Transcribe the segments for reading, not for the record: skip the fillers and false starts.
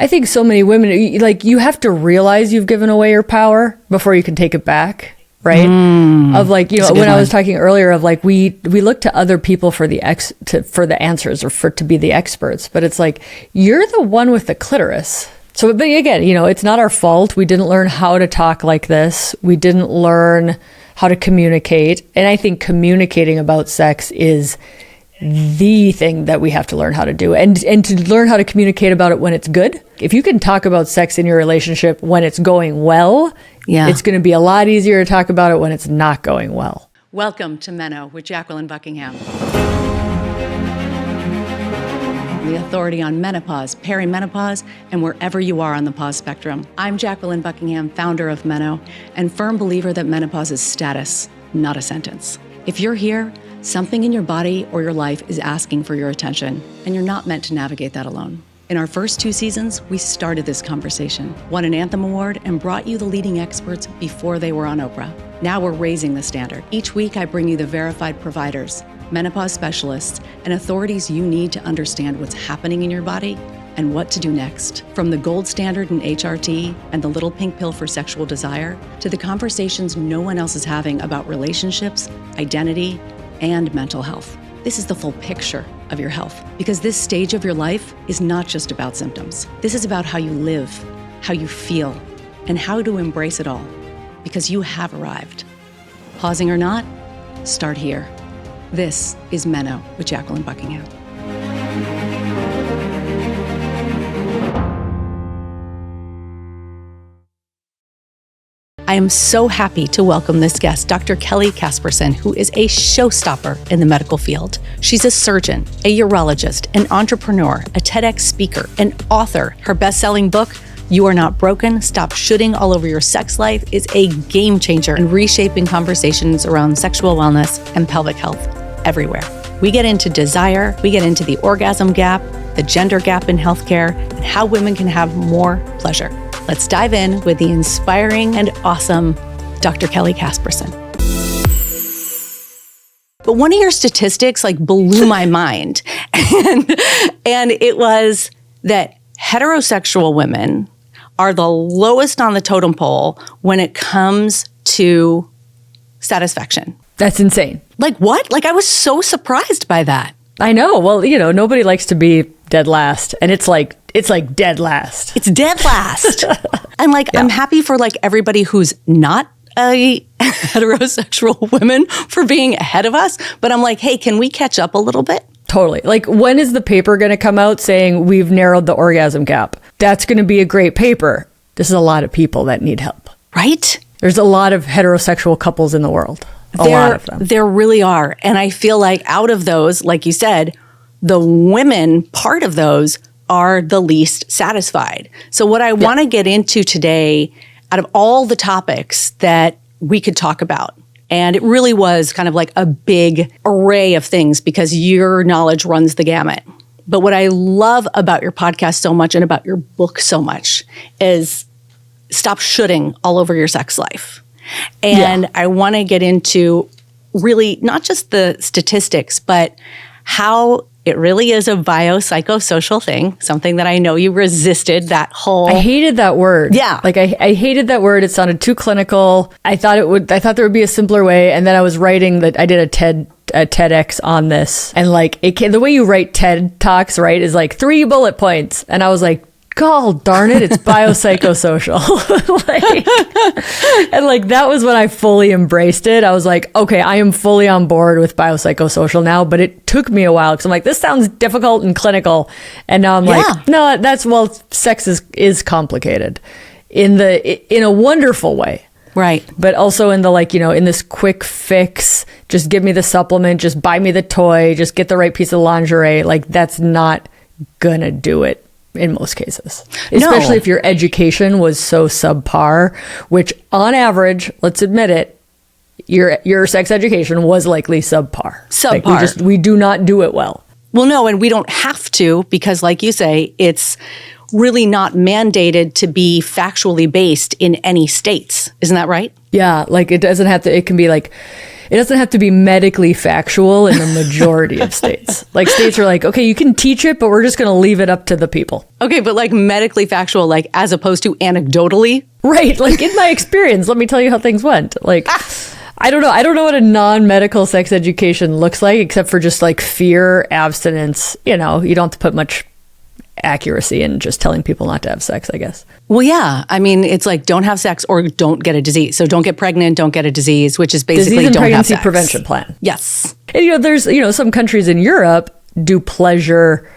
I think so many women, like, you have to realize you've given away your power before you can take it back. Right? Of like, you know, when I was talking earlier of like, we look to other people for the answers or to be the experts, but it's like, you're the one with the clitoris. So, but again, you know, it's not our fault. We didn't learn how to talk like this. We didn't learn how to communicate. And I think communicating about sex is the thing that we have to learn how to do, and to learn how to communicate about it when it's good. If you can talk about sex in your relationship when it's going well, it's going to be a lot easier to talk about it when it's not going well. Welcome to MENO with Jacqueline Buckingham, the authority on menopause, peri-menopause, and wherever you are on the pause spectrum. I'm Jacqueline Buckingham, founder of MENO, and firm believer that menopause is status, not a sentence. If you're here, something in your body or your life is asking for your attention, and you're not meant to navigate that alone. In our first 2 seasons, we started this conversation, won an Anthem Award, and brought you the leading experts before they were on Oprah. Now we're raising the standard. Each week, I bring you the verified providers, menopause specialists, and authorities you need to understand what's happening in your body and what to do next. From the gold standard in HRT and the little pink pill for sexual desire, to the conversations no one else is having about relationships, identity, and mental health. This is the full picture of your health, because this stage of your life is not just about symptoms. This is about how you live, how you feel, and how to embrace it all, because you have arrived. Pausing or not, start here. This is MENO with Jacqueline Buckingham. I am so happy to welcome this guest, Dr. Kelly Casperson, who is a showstopper in the medical field. She's a surgeon, a urologist, an entrepreneur, a TEDx speaker, an author. Her best-selling book, You Are Not Broken, Stop Shooting All Over Your Sex Life, is a game changer in reshaping conversations around sexual wellness and pelvic health everywhere. We get into desire, we get into the orgasm gap, the gender gap in healthcare, and how women can have more pleasure. Let's dive in with the inspiring and awesome Dr. Kelly Casperson. But one of your statistics like blew my mind. And it was that heterosexual women are the lowest on the totem pole when it comes to satisfaction. That's insane. Like what? Like I was so surprised by that. I know. Well, you know, nobody likes to be dead last. And it's like dead last. It's dead last. And like, I'm happy for like everybody who's not a heterosexual women for being ahead of us. But I'm like, hey, can we catch up a little bit? Totally. Like, when is the paper going to come out saying we've narrowed the orgasm gap? That's going to be a great paper. This is a lot of people that need help. Right? There's a lot of heterosexual couples in the world. A lot of them. There really are. And I feel like out of those, like you said, the women part of those are the least satisfied. So what I want to get into today, out of all the topics that we could talk about, and it really was kind of like a big array of things because your knowledge runs the gamut. But what I love about your podcast so much and about your book so much is stop shooting all over your sex life. And I want to get into really not just the statistics, but how it really is a biopsychosocial thing, something that I know you resisted that whole... I hated that word. Yeah. Like I hated that word. It sounded too clinical. I thought there would be a simpler way. And then I was writing that I did a TEDx on this. And like the way you write TED Talks, right, is like 3 bullet points. And I was like, God darn it, it's biopsychosocial. And like that was when I fully embraced it. I was like, okay, I am fully on board with biopsychosocial now, but it took me a while because I'm like, this sounds difficult and clinical. And now I'm like, no, sex is complicated in a wonderful way. Right. But also in the like, you know, in this quick fix, just give me the supplement, just buy me the toy, just get the right piece of lingerie. Like that's not gonna do it. In most cases, especially if your education was so subpar, which on average, let's admit it, your sex education was likely subpar. Like we do not do it well. Well, no, and we don't have to because like you say, it's really not mandated to be factually based in any states. Isn't that right? Yeah, like it doesn't have to, it can be like, It doesn't have to be medically factual in the majority of states. Like states are like, okay, you can teach it, but we're just going to leave it up to the people. Okay, but like medically factual, like as opposed to anecdotally? Right. Like in my experience, let me tell you how things went. Like, I don't know. I don't know what a non-medical sex education looks like, except for just like fear, abstinence. You know, you don't have to put much accuracy in just telling people not to have sex, I guess. Well, yeah. I mean, it's like don't have sex or don't get a disease. So don't get pregnant, don't get a disease, which is basically disease and don't pregnancy have sex. prevention plan. Yes. And, you know, there's, you know, some countries in Europe do pleasure.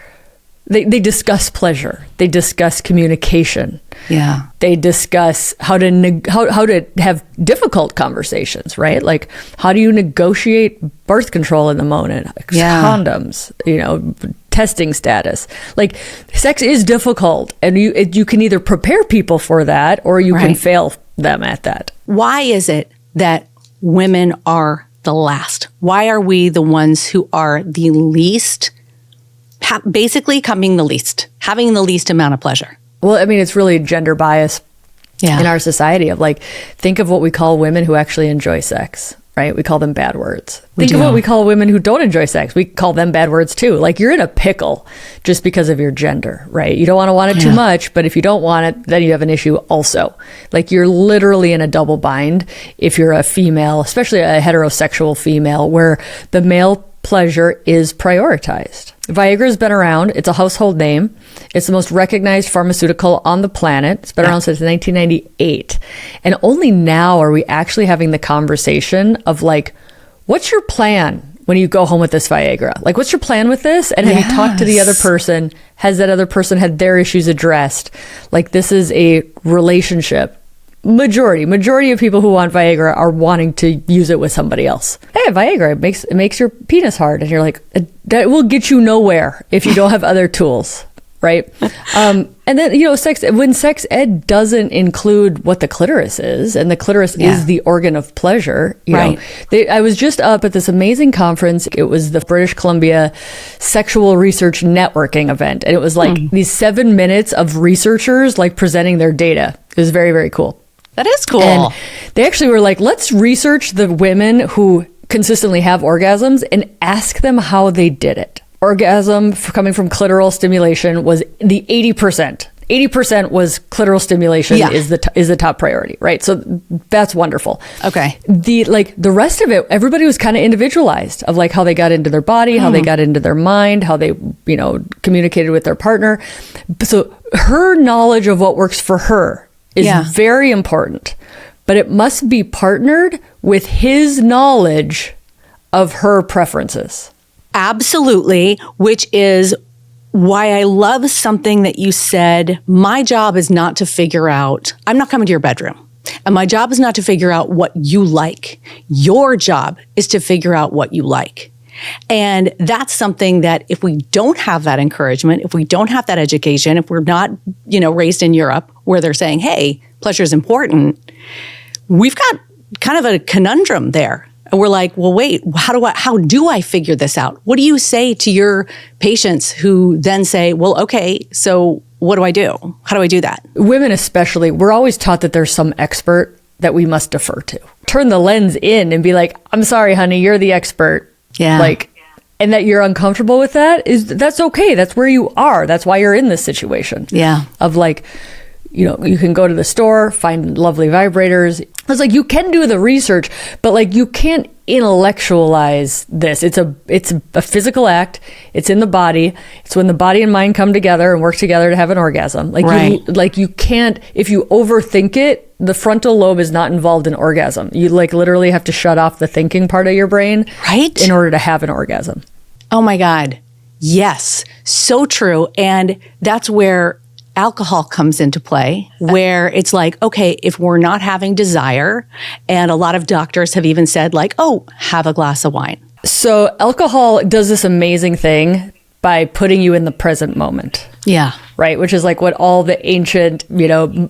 They discuss pleasure. They discuss communication. Yeah. They discuss how to have difficult conversations, right? Like, how do you negotiate birth control in the moment? Yeah. Condoms, you know, testing status. Like, sex is difficult, and you can either prepare people for that or you can fail them at that. Why is it that women are the last? Why are we the ones who are the least, basically having the least amount of pleasure? Well, I mean, it's really gender bias in our society of like, think of what we call women who actually enjoy sex, right? We call them bad words. Think of what we call women who don't enjoy sex. We call them bad words too. Like, you're in a pickle just because of your gender, right? You don't want it too much, but if you don't want it, then you have an issue also. Like, you're literally in a double bind if you're a female, especially a heterosexual female, where the male pleasure is prioritized. Viagra's been around. It's a household name. It's the most recognized pharmaceutical on the planet. It's been around since 1998. And only now are we actually having the conversation of like, what's your plan when you go home with this Viagra? Like, what's your plan with this? And have you talked to the other person? Has that other person had their issues addressed? Like, this is a relationship. Majority of people who want Viagra are wanting to use it with somebody else. Hey, Viagra, it makes your penis hard. And you're like, that will get you nowhere if you don't have other tools, right? And then, you know, when sex ed doesn't include what the clitoris is, and the clitoris is the organ of pleasure, you know. I was just up at this amazing conference. It was the British Columbia Sexual Research Networking event. And it was like these 7 minutes of researchers like presenting their data. It was very, very cool. That is cool. And they actually were like, let's research the women who consistently have orgasms and ask them how they did it. Orgasm coming from clitoral stimulation was the 80%. 80% was clitoral stimulation is the top priority, right? So that's wonderful. Okay. The rest of it, everybody was kind of individualized of like how they got into their body, how they got into their mind, how they, you know, communicated with their partner. So her knowledge of what works for her is very important, but it must be partnered with his knowledge of her preferences. Absolutely, which is why I love something that you said. My job is not to figure out, I'm not coming to your bedroom, and my job is not to figure out what you like. Your job is to figure out what you like. And that's something that if we don't have that encouragement, if we don't have that education, if we're not, you know, raised in Europe where they're saying, hey, pleasure is important, we've got kind of a conundrum there. And we're like, well, wait, how do I figure this out? What do you say to your patients who then say, well, okay, so what do I do? How do I do that? Women especially, we're always taught that there's some expert that we must defer to. Turn the lens in and be like, I'm sorry, honey, you're the expert. Yeah. Like, and that you're uncomfortable with that's okay. That's where you are. That's why you're in this situation. Yeah. Of like, you know, you can go to the store, find lovely vibrators. It's like, you can do the research, but like, you can't intellectualize this. It's a physical act. It's in the body. It's when the body and mind come together and work together to have an orgasm. Like, you can't, if you overthink it, the frontal lobe is not involved in orgasm. You like literally have to shut off the thinking part of your brain, right, in order to have an orgasm. Oh my God. Yes. So true. And that's where alcohol comes into play, where it's like, okay, if we're not having desire, and a lot of doctors have even said like, oh, have a glass of wine. So alcohol does this amazing thing by putting you in the present moment. Yeah. Right. Which is like what all the ancient, you know,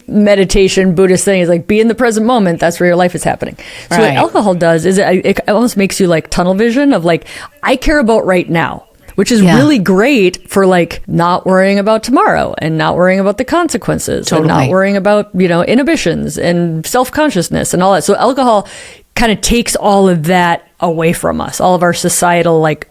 meditation Buddhist thing is like, be in the present moment. That's where your life is happening. So what alcohol does is it almost makes you like tunnel vision of like, I care about right now, which is really great for like not worrying about tomorrow and not worrying about the consequences and not worrying about, you know, inhibitions and self-consciousness and all that. So alcohol kind of takes all of that away from us, all of our societal like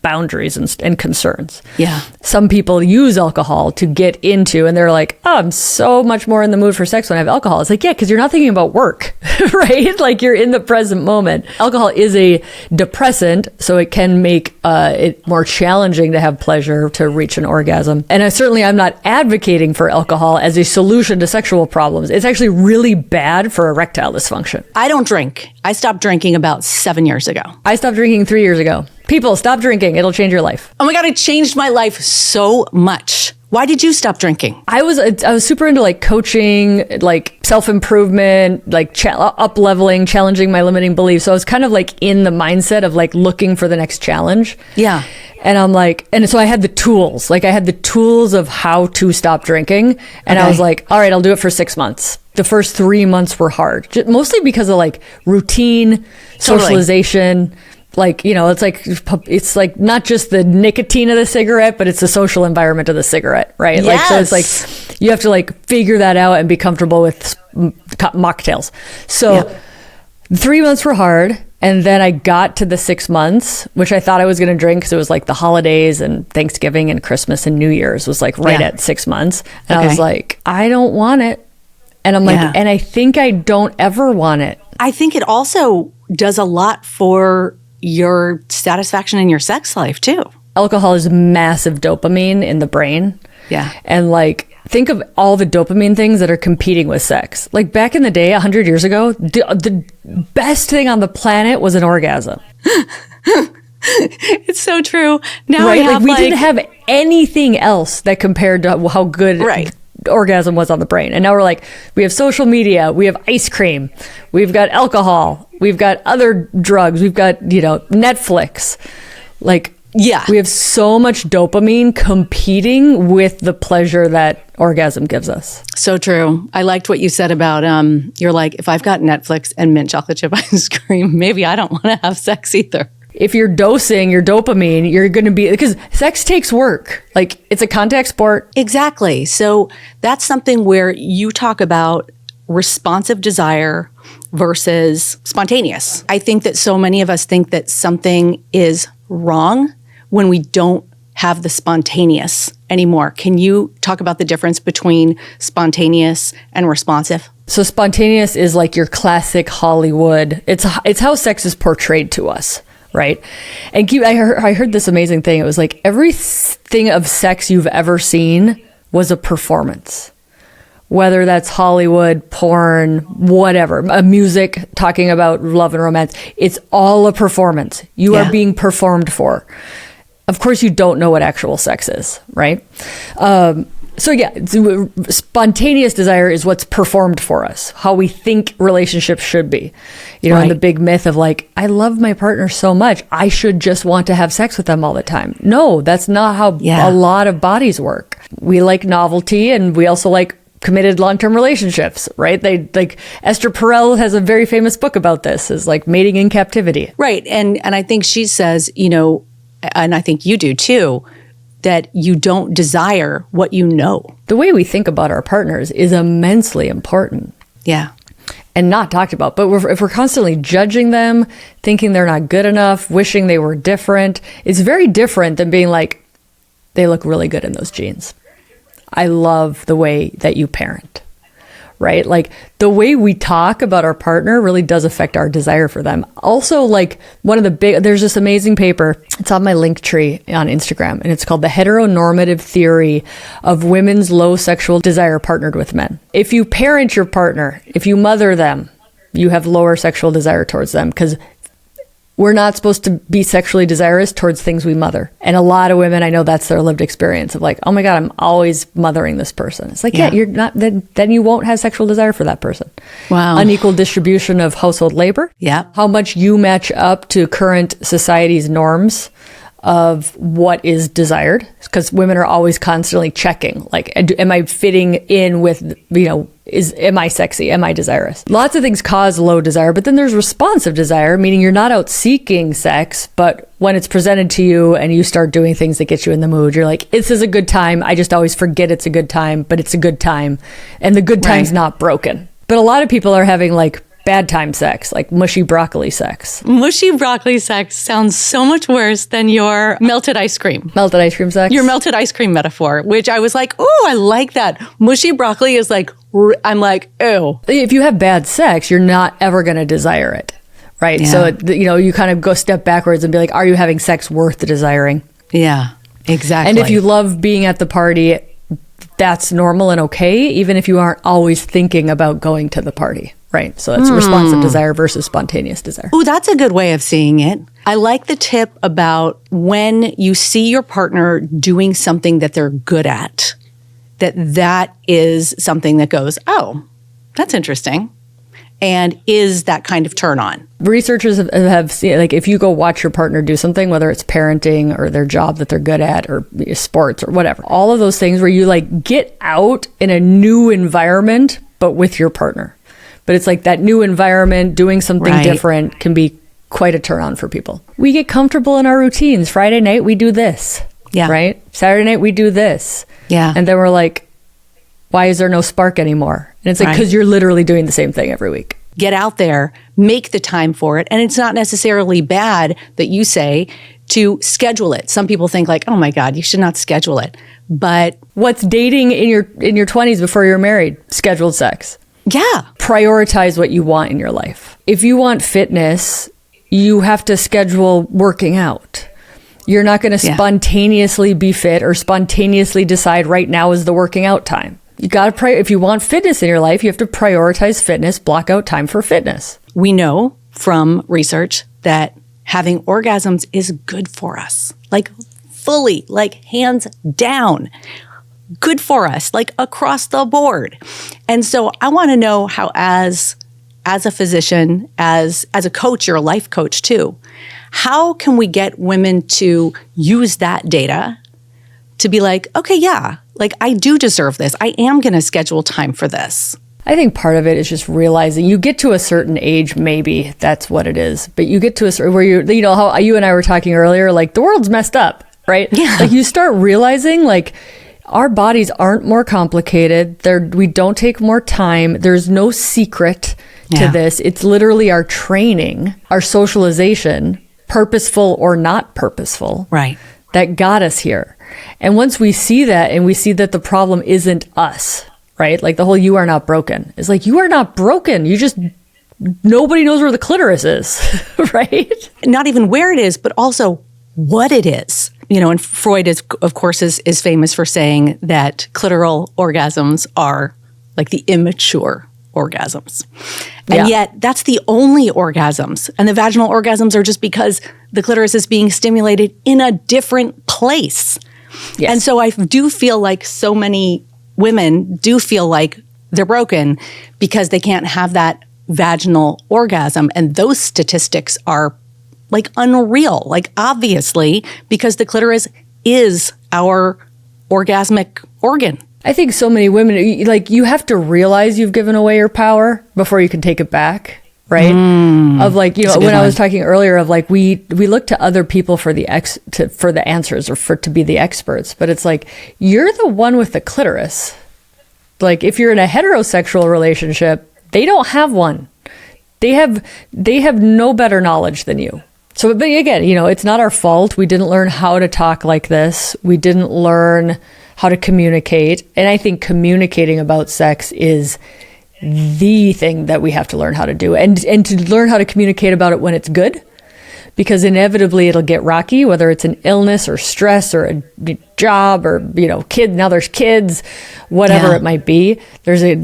boundaries and concerns. Yeah. Some people use alcohol to get into, and they're like, oh, I'm so much more in the mood for sex when I have alcohol. It's like, yeah, because you're not thinking about work, right? Like you're in the present moment. Alcohol is a depressant, so it can make it more challenging to have pleasure, to reach an orgasm. And I'm not advocating for alcohol as a solution to sexual problems. It's actually really bad for erectile dysfunction. I don't drink. I stopped drinking about 7 years ago. I stopped drinking 3 years ago. People, stop drinking. It'll change your life. Oh my God, it changed my life so much. Why did you stop drinking? I was super into like coaching, like self-improvement, like up-leveling, challenging my limiting beliefs. So I was kind of like in the mindset of like looking for the next challenge. Yeah. And I'm like, and so I had the tools, of how to stop drinking. And I was like, all right, I'll do it for 6 months. The first 3 months were hard, mostly because of like routine, socialization. Like, you know, it's like not just the nicotine of the cigarette, but it's the social environment of the cigarette, right? Yes. Like, so it's like, you have to like figure that out and be comfortable with mocktails. So 3 months were hard. And then I got to the 6 months, which I thought I was going to drink because it was like the holidays and Thanksgiving and Christmas and New Year's was like right at 6 months. And I was like, I don't want it. And I'm like, and I think I don't ever want it. I think it also does a lot for your satisfaction in your sex life too. Alcohol is massive dopamine in the brain. Yeah. And like, think of all the dopamine things that are competing with sex. Like back in the day, 100 years ago, the best thing on the planet was an orgasm. It's so true. Now right? We didn't have anything else that compared to how good orgasm was on the brain. And now we're like, we have social media, we have ice cream, we've got alcohol, we've got other drugs, we've got, you know, Netflix. Like, yeah, we have so much dopamine competing with the pleasure that orgasm gives us. So true. I liked what you said about, you're like, if I've got Netflix and mint chocolate chip ice cream, maybe I don't want to have sex either. If you're dosing your dopamine, you're going to be, because sex takes work. Like, it's a contact sport. Exactly. So that's something where you talk about responsive desire versus spontaneous. I think that so many of us think that something is wrong when we don't have the spontaneous anymore. Can you talk about the difference between spontaneous and responsive? So spontaneous is like your classic Hollywood. It's how sex is portrayed to us. Right. And I heard this amazing thing. It was like everything of sex you've ever seen was a performance, whether that's Hollywood, porn, whatever, music talking about love and romance. It's all a performance. You are being performed for. Of course, you don't know what actual sex is. Right. So yeah, spontaneous desire is what's performed for us, how we think relationships should be. You know, and the big myth of like, I love my partner so much, I should just want to have sex with them all the time. No, that's not how a lot of bodies work. We like novelty, and we also like committed long-term relationships, right? They like Esther Perel has a very famous book about this, is like mating in captivity. Right. And I think she says, you know, and I think you do too, that you don't desire what you know. The way we think about our partners is immensely important. Yeah. And not talked about. But if we're constantly judging them, thinking they're not good enough, wishing they were different, it's very different than being like, they look really good in those jeans. I love the way that you parent. Right? Like the way we talk about our partner really does affect our desire for them. Also, like there's this amazing paper. It's on my link tree on Instagram, and it's called The Heteronormative Theory of Women's Low Sexual Desire Partnered with Men. If you parent your partner, if you mother them, you have lower sexual desire towards them, because we're not supposed to be sexually desirous towards things we mother. And a lot of women, I know that's their lived experience of like, oh my God, I'm always mothering this person. It's like, yeah you're not, then you won't have sexual desire for that person. Wow. Unequal distribution of household labor. Yeah. How much you match up to current society's norms of what is desired. Because women are always constantly checking, like, am I fitting in with, you know, am I sexy? Am I desirous? Lots of things cause low desire, but then there's responsive desire, meaning you're not out seeking sex, but when it's presented to you and you start doing things that get you in the mood, you're like, this is a good time. I just always forget it's a good time, but it's a good time. And the good time's not broken. But a lot of people are having like bad time sex, like mushy broccoli sex. Mushy broccoli sex sounds so much worse than your melted ice cream. Melted ice cream sex? Your melted ice cream metaphor, which I was like, oh, I like that. Mushy broccoli is like, I'm like, ew. If you have bad sex, you're not ever going to desire it, right? Yeah. So, you kind of go step backwards and be like, are you having sex worth the desiring? Yeah, exactly. And if you love being at the party, that's normal and okay, even if you aren't always thinking about going to the party, right? So that's responsive desire versus spontaneous desire. Oh, that's a good way of seeing it. I like the tip about when you see your partner doing something that they're good at, that is something that goes, oh, that's interesting. And is that kind of turn on. Researchers have seen, like, if you go watch your partner do something, whether it's parenting or their job that they're good at or sports or whatever, all of those things where you like get out in a new environment, but with your partner. But it's like that new environment, doing something different can be quite a turn on for people. We get comfortable in our routines. Friday night, we do this. Yeah. Right? Saturday night, we do this. Yeah. And then we're like, why is there no spark anymore? And it's like, because you're literally doing the same thing every week. Get out there, make the time for it. And it's not necessarily bad that you say to schedule it. Some people think like, oh my God, you should not schedule it. But what's dating in your 20s before you're married? Scheduled sex. Yeah. Prioritize what you want in your life. If you want fitness, you have to schedule working out. You're not going to spontaneously be fit or spontaneously decide right now is the working out time. You got to if you want fitness in your life, you have to prioritize fitness, block out time for fitness. We know from research that having orgasms is good for us, like fully, like hands down, good for us, like across the board. And so I want to know how, as a physician, as a coach, you're a life coach too, how can we get women to use that data to be like, okay, yeah, like I do deserve this. I am going to schedule time for this. I think part of it is just realizing you get to a certain age, maybe that's what it is. But you get to a certain where you know how you and I were talking earlier, like the world's messed up, right? Yeah. Like you start realizing like our bodies aren't more complicated. We don't take more time. There's no secret to this. It's literally our training, our socialization, purposeful or not purposeful, right, that got us here. And once we see that and we see that the problem isn't us, right? Like the whole you are not broken. It's like, you are not broken. You just, nobody knows where the clitoris is, right? Not even where it is, but also what it is. You know, and Freud is, of course, is famous for saying that clitoral orgasms are like the immature orgasms. And yet that's the only orgasms. And the vaginal orgasms are just because the clitoris is being stimulated in a different place. Yes. And so I do feel like so many women do feel like they're broken because they can't have that vaginal orgasm. And those statistics are like unreal, like obviously, because the clitoris is our orgasmic organ. I think so many women, like you have to realize you've given away your power before you can take it back. Right? Of like, you know, when I was talking earlier of like, we look to other people for the answers or to be the experts, but it's like, you're the one with the clitoris. Like if you're in a heterosexual relationship, they don't have one. They have no better knowledge than you. So, but again, you know, it's not our fault. We didn't learn how to talk like this. We didn't learn how to communicate. And I think communicating about sex is the thing that we have to learn how to do, and to learn how to communicate about it when it's good, because inevitably it'll get rocky, whether it's an illness or stress or a job or, you know, now there's kids, whatever it might be. There's a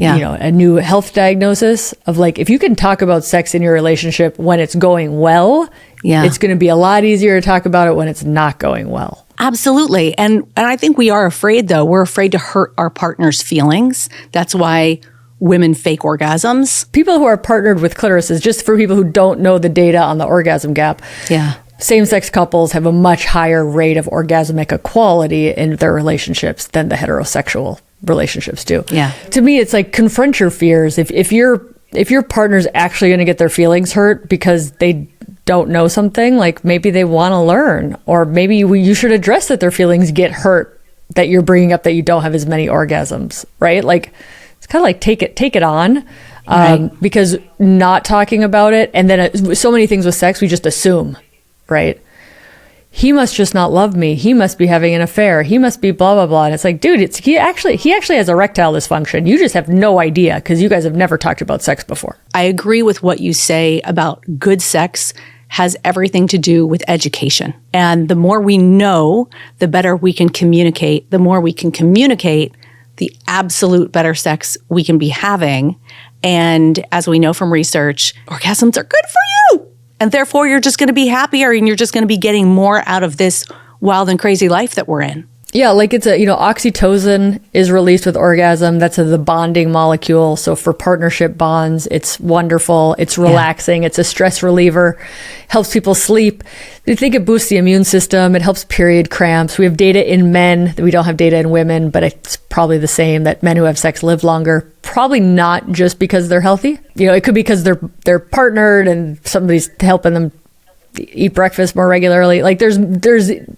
new health diagnosis of like, if you can talk about sex in your relationship when it's going well, it's going to be a lot easier to talk about it when it's not going well. Absolutely. And I think we are afraid, though. We're afraid to hurt our partner's feelings. That's why women fake orgasms. People who are partnered with clitorises, just for people who don't know the data on the orgasm gap, same-sex couples have a much higher rate of orgasmic equality in their relationships than the heterosexual relationships do. Yeah. To me, it's like, confront your fears. If your partner's actually going to get their feelings hurt because they don't know something, like maybe they want to learn, or maybe you should address that their feelings get hurt, that you're bringing up that you don't have as many orgasms, right? Like, it's kind of like take it on. because not talking about it, and then so many things with sex, we just assume, right? He must just not love me. He must be having an affair. He must be blah, blah, blah. And it's like, dude, he actually has erectile dysfunction. You just have no idea because you guys have never talked about sex before. I agree with what you say about good sex has everything to do with education. And the more we know, the better we can communicate. The more we can communicate, the absolute better sex we can be having. And as we know from research, orgasms are good for you. And therefore, you're just going to be happier and you're just going to be getting more out of this wild and crazy life that we're in. Yeah, like it's oxytocin is released with orgasm. That's the bonding molecule. So for partnership bonds, it's wonderful. It's relaxing. Yeah. It's a stress reliever. Helps people sleep. They think it boosts the immune system. It helps period cramps. We have data in men. We don't have data in women, but it's probably the same that men who have sex live longer. Probably not just because they're healthy. It could be because they're partnered and somebody's helping them eat breakfast more regularly. Like there's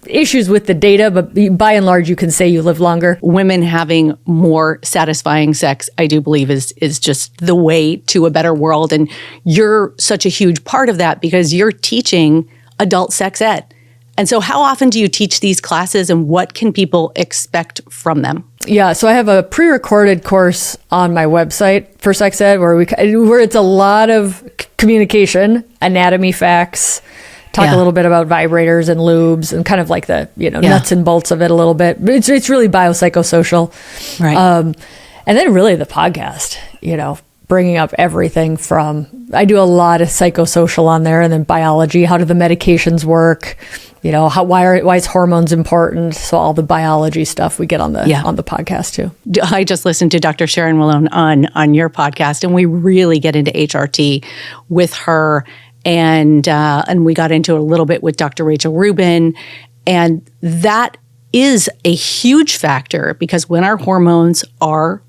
issues with the data, but by and large, you can say you live longer. Women having more satisfying sex, I do believe is just the way to a better world. And you're such a huge part of that because you're teaching adult sex ed. And so how often do you teach these classes and what can people expect from them? Yeah, so I have a pre-recorded course on my website for sex ed where it's a lot of communication, anatomy facts, talk a little bit about vibrators and lubes and kind of like the nuts and bolts of it a little bit. It's really biopsychosocial. Right. And then really the podcast, bringing up everything from, I do a lot of psychosocial on there, and then biology, how do the medications work? Why is hormones important? So all the biology stuff we get on the podcast too. I just listened to Dr. Sharon Malone on your podcast, and we really get into HRT with her, and we got into it a little bit with Dr. Rachel Rubin, and that is a huge factor because when our hormones are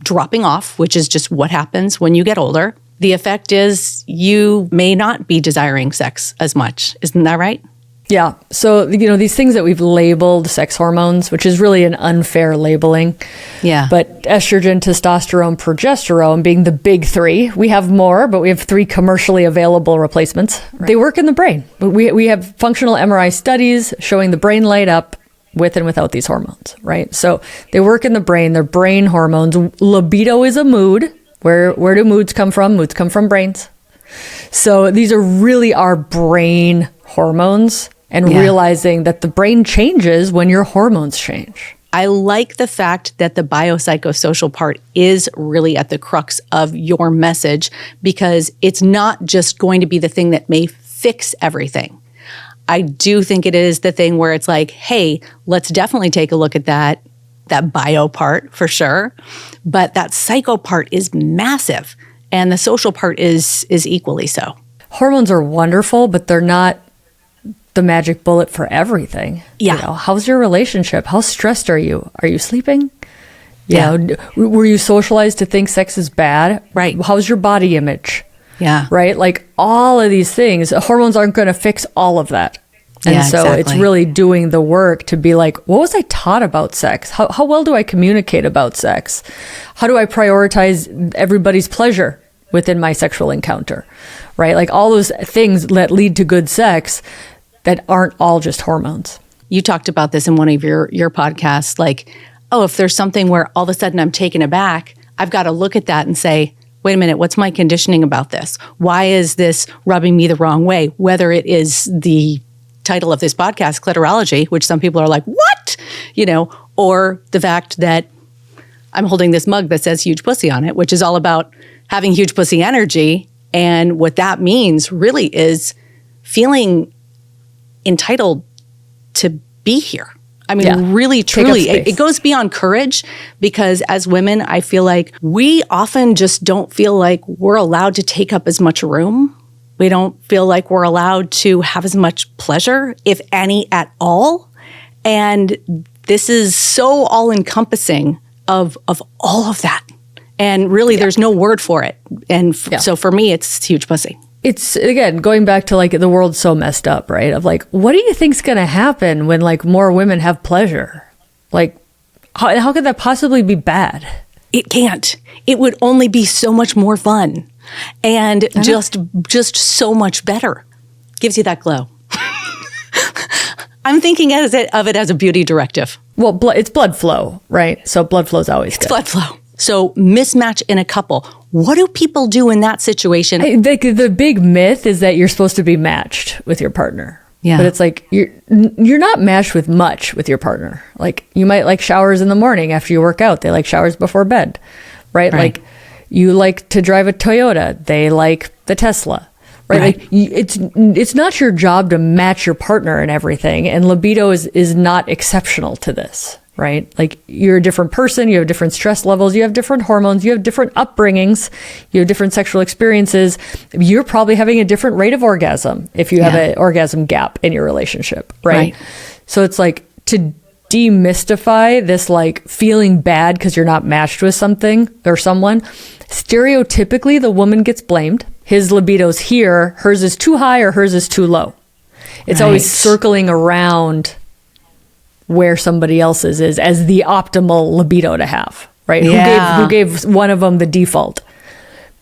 dropping off, which is just what happens when you get older, the effect is you may not be desiring sex as much. Isn't that right? Yeah. So, these things that we've labeled sex hormones, which is really an unfair labeling. Yeah. But estrogen, testosterone, progesterone being the big three. We have more, but we have 3 commercially available replacements. Right. They work in the brain. We have functional MRI studies showing the brain light up with and without these hormones, right? So they work in the brain. They're brain hormones. Libido is a mood. Where do moods come from? Moods come from brains. So these are really our brain hormones, and realizing that the brain changes when your hormones change. I like the fact that the biopsychosocial part is really at the crux of your message because it's not just going to be the thing that may fix everything. I do think it is the thing where it's like, hey, let's definitely take a look at that bio part for sure. But that psycho part is massive. And the social part is equally so. Hormones are wonderful, but they're not the magic bullet for everything. Yeah. How's your relationship? How stressed are you? Are you sleeping? Yeah. Were you socialized to think sex is bad? Right. How's your body image? Yeah. Right? Like all of these things, hormones aren't going to fix all of that. And so it's really doing the work to be like, what was I taught about sex? How well do I communicate about sex? How do I prioritize everybody's pleasure within my sexual encounter? Right? Like all those things that lead to good sex that aren't all just hormones. You talked about this in one of your podcasts, like, oh, if there's something where all of a sudden I'm taken aback, I've got to look at that and say, wait a minute, what's my conditioning about this? Why is this rubbing me the wrong way? Whether it is the title of this podcast, clitorology, which some people are like, what? Or the fact that I'm holding this mug that says huge pussy on it, which is all about having huge pussy energy. And what that means really is feeling entitled to be here. I mean, really, truly, it goes beyond courage because as women, I feel like we often just don't feel like we're allowed to take up as much room. We don't feel like we're allowed to have as much pleasure, if any at all. And this is so all-encompassing of all of that. And really, there's no word for it. And so for me, it's huge pussy. It's, again, going back to like the world's so messed up, right? Of like, what do you think's going to happen when like more women have pleasure? Like, how could that possibly be bad? It can't. It would only be so much more fun and just so much better. Gives you that glow. I'm thinking of it as a beauty directive. Well, it's blood flow, right? So blood flow is always good. Blood flow. So mismatch in a couple. What do people do in that situation? The big myth is that you're supposed to be matched with your partner. Yeah. But it's like you're not matched with much with your partner. Like you might like showers in the morning after you work out. They like showers before bed, right? Like you like to drive a Toyota. They like the Tesla. Right. Like it's not your job to match your partner and everything. And libido is not exceptional to this, right? Like you're a different person. You have different stress levels. You have different hormones. You have different upbringings. You have different sexual experiences. You're probably having a different rate of orgasm if you have an orgasm gap in your relationship, right? So it's like to demystify this like feeling bad because you're not matched with something or someone. Stereotypically, the woman gets blamed. His libido's here, hers is too high or hers is too low. It's always circling around where somebody else's is as the optimal libido to have, right? Yeah. Who gave one of them the default?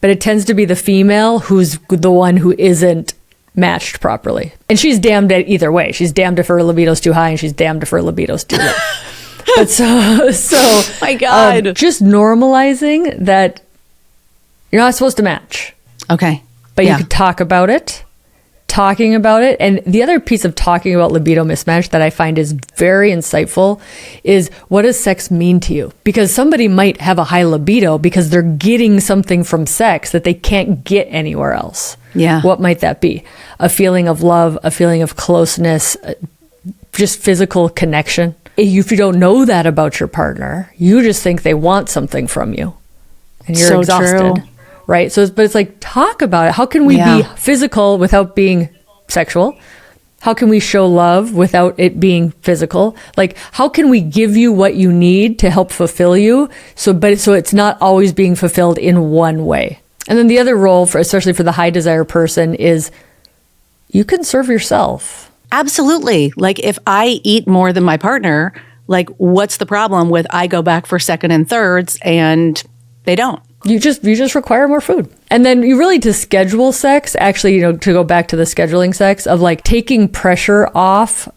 But it tends to be the female who's the one who isn't matched properly. And she's damned at either way. She's damned if her libido's too high and she's damned if her libido's too low. But so my God. Just normalizing that you're not supposed to match. Okay. But you could talk about it, talking about it. And the other piece of talking about libido mismatch that I find is very insightful is what does sex mean to you? Because somebody might have a high libido because they're getting something from sex that they can't get anywhere else. Yeah. What might that be? A feeling of love, a feeling of closeness, just physical connection. If you don't know that about your partner, you just think they want something from you and you're exhausted. True. Right. But it's like, talk about it. How can we be physical without being sexual? How can we show love without it being physical? Like, how can we give you what you need to help fulfill you? So it's not always being fulfilled in one way. And then the other role especially for the high desire person is you can serve yourself. Absolutely. Like if I eat more than my partner, like what's the problem with I go back for second and thirds and they don't? You just require more food. And then you really to schedule sex, actually, to go back to the scheduling sex of like taking pressure off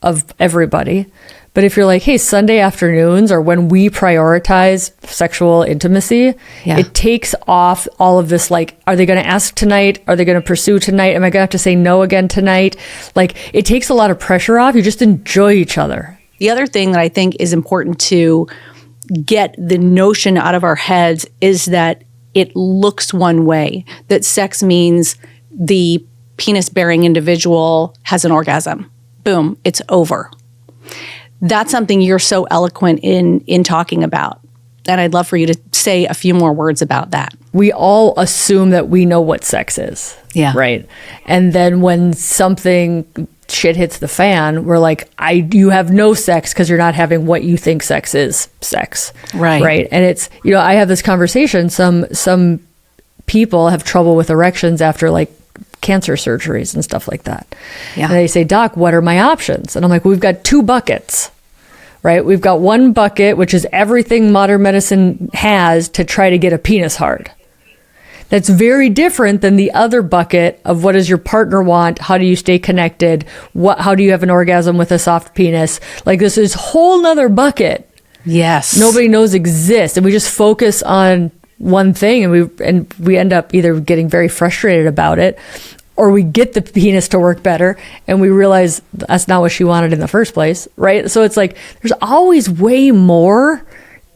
of everybody. But if you're like, hey, Sunday afternoons or when we prioritize sexual intimacy, it takes off all of this, like, are they going to ask tonight? Are they going to pursue tonight? Am I going to have to say no again tonight? Like, it takes a lot of pressure off. You just enjoy each other. The other thing that I think is important to get the notion out of our heads is that it looks one way, that sex means the penis-bearing individual has an orgasm. Boom, it's over. That's something you're so eloquent in talking about. And I'd love for you to say a few more words about that. We all assume that we know what sex is. Yeah. Right. And then when something shit hits the fan, we're like, you have no sex because you're not having what you think sex is sex. Right. Right. And it's, I have this conversation. Some people have trouble with erections after like cancer surgeries and stuff like that. Yeah. And they say, Doc, what are my options? And I'm like, we've got two buckets. Right? We've got one bucket, which is everything modern medicine has to try to get a penis hard. That's very different than the other bucket of what does your partner want? How do you stay connected? How do you have an orgasm with a soft penis? Like this is whole nother bucket. Yes. Nobody knows exists. And we just focus on one thing and we end up either getting very frustrated about it or we get the penis to work better and we realize that's not what she wanted in the first place, right? So it's like, there's always way more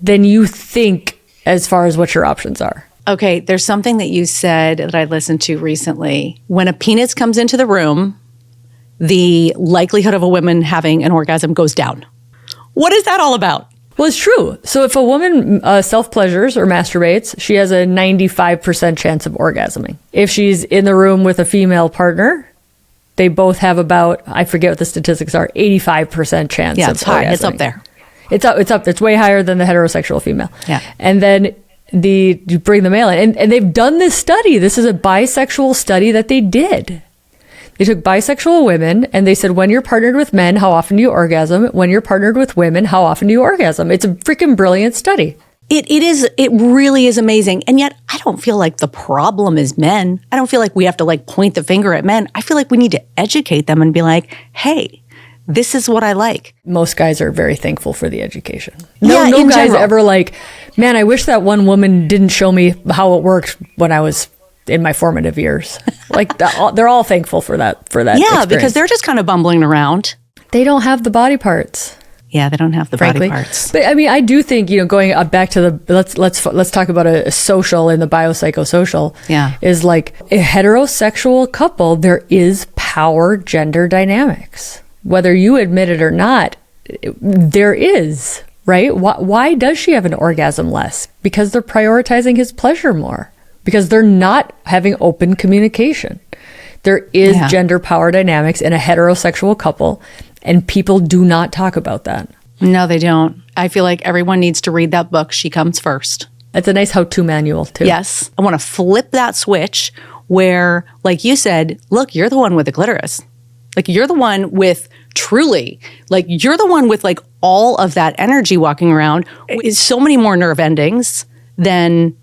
than you think as far as what your options are. Okay, there's something that you said that I listened to recently. When a penis comes into the room, the likelihood of a woman having an orgasm goes down. What is that all about? Well, it's true. So if a woman self-pleasures or masturbates, she has a 95% chance of orgasming. If she's in the room with a female partner, they both have about, I forget what the statistics are, 85% chance of it's high. orgasming. It's up there. It's up. It's way higher than the heterosexual female. Yeah. And then you bring the male in. And they've done this study. This is a bisexual study that they did. They took bisexual women and they said, when you're partnered with men, how often do you orgasm? When you're partnered with women, how often do you orgasm? It's a freaking brilliant study. It really is amazing. And yet I don't feel like the problem is men. I don't feel like we have to like point the finger at men. I feel like we need to educate them and be like, hey, this is what I like. Most guys are very thankful for the education. Yeah, No in guy's general. ever like, man, I wish that one woman didn't show me how it worked when I was in my formative years. Like they're all thankful for that. Yeah, experience. because they're just kind of bumbling around. They don't have the body parts. Yeah, they don't have the Frankly. body parts. But I mean, I do think, going back to the, let's talk about a social and the biopsychosocial. Yeah. Is like a heterosexual couple, there is power gender dynamics. Whether you admit it or not, there is, right? Why does she have an orgasm less? Because they're prioritizing his pleasure more. Because they're not having open communication. There is gender power dynamics in a heterosexual couple, and people do not talk about that. No, they don't. I feel like everyone needs to read that book, She Comes First. It's a nice how-to manual, too. Yes. I want to flip that switch where, like you said, look, you're the one with the clitoris. Like, you're the one with truly, like, you're the one with, like, all of that energy walking around. It's so many more nerve endings than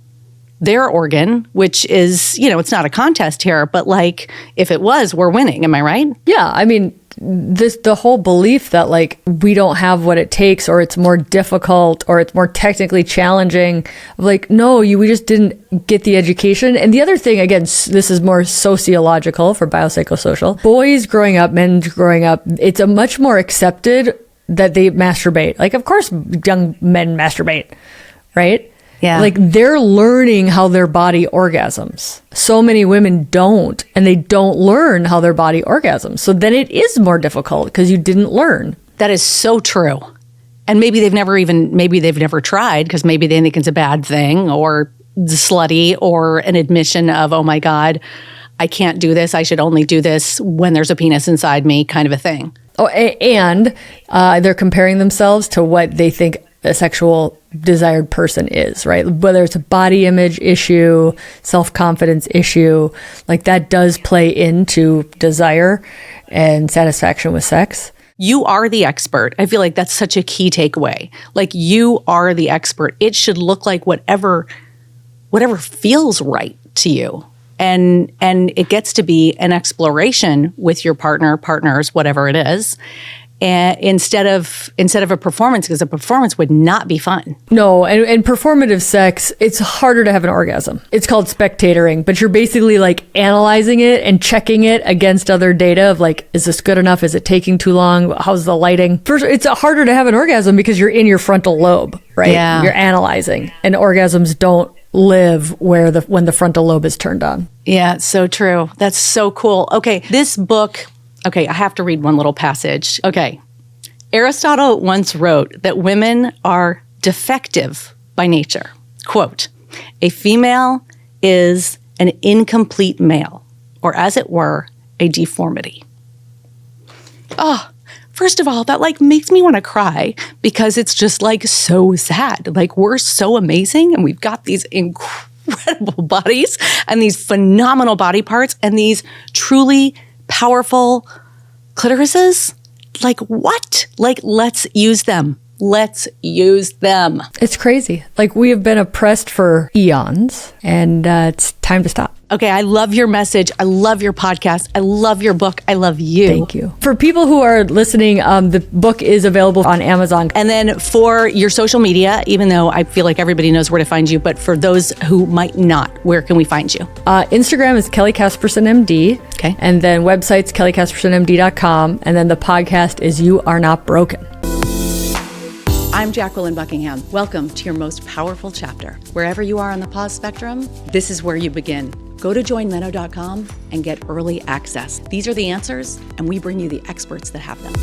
their organ, which is, it's not a contest here, but, like, if it was, we're winning. Am I right? Yeah, I mean, the whole belief that like we don't have what it takes, or it's more difficult, or it's more technically challenging. Like, no, we just didn't get the education. And the other thing, again, this is more sociological for biopsychosocial. Boys growing up, men growing up, it's a much more accepted that they masturbate. Like, of course, young men masturbate, right? Yeah. Like, they're learning how their body orgasms. So many women don't, and they don't learn how their body orgasms. So then it is more difficult because you didn't learn. That is so true. And maybe they've never tried, because maybe they think it's a bad thing, or slutty, or an admission of, oh my God, I can't do this. I should only do this when there's a penis inside me, kind of a thing. Oh, and they're comparing themselves to what they think a sexual desired person is, right? Whether it's a body image issue, self-confidence issue, like that does play into desire and satisfaction with sex. You are the expert. I feel like that's such a key takeaway. Like, you are the expert. It should look like whatever feels right to you. And it gets to be an exploration with your partners, whatever it is. And instead of a performance, because a performance would not be fun. No, and performative sex, it's harder to have an orgasm. It's called spectatoring, but you're basically like analyzing it and checking it against other data of like, is this good enough? Is it taking too long? How's the lighting? First, it's harder to have an orgasm because you're in your frontal lobe, right? Yeah. You're analyzing, and orgasms don't live when the frontal lobe is turned on. Yeah, it's so true. That's so cool. Okay, this book. Okay, I have to read one little passage. Okay. Aristotle once wrote that women are defective by nature. Quote, a female is an incomplete male, or as it were, a deformity. Oh, first of all, that like makes me want to cry, because it's just like so sad. Like, we're so amazing, and we've got these incredible bodies and these phenomenal body parts and these truly powerful clitorises. Like, what? Like, let's use them. Let's use them. It's crazy. Like, we have been oppressed for eons, and it's time to stop. Okay, I love your message. I love your podcast. I love your book. I love you. Thank you. For people who are listening, the book is available on Amazon. And then for your social media, even though I feel like everybody knows where to find you, but for those who might not, where can we find you? Instagram is Kelly Casperson MD. Okay. And then website's kellycaspersonmd.com. And then the podcast is You Are Not Broken. I'm Jacqueline Buckingham. Welcome to your most powerful chapter. Wherever you are on the pause spectrum, this is where you begin. Go to joinmeno.com and get early access. These are the answers, and we bring you the experts that have them.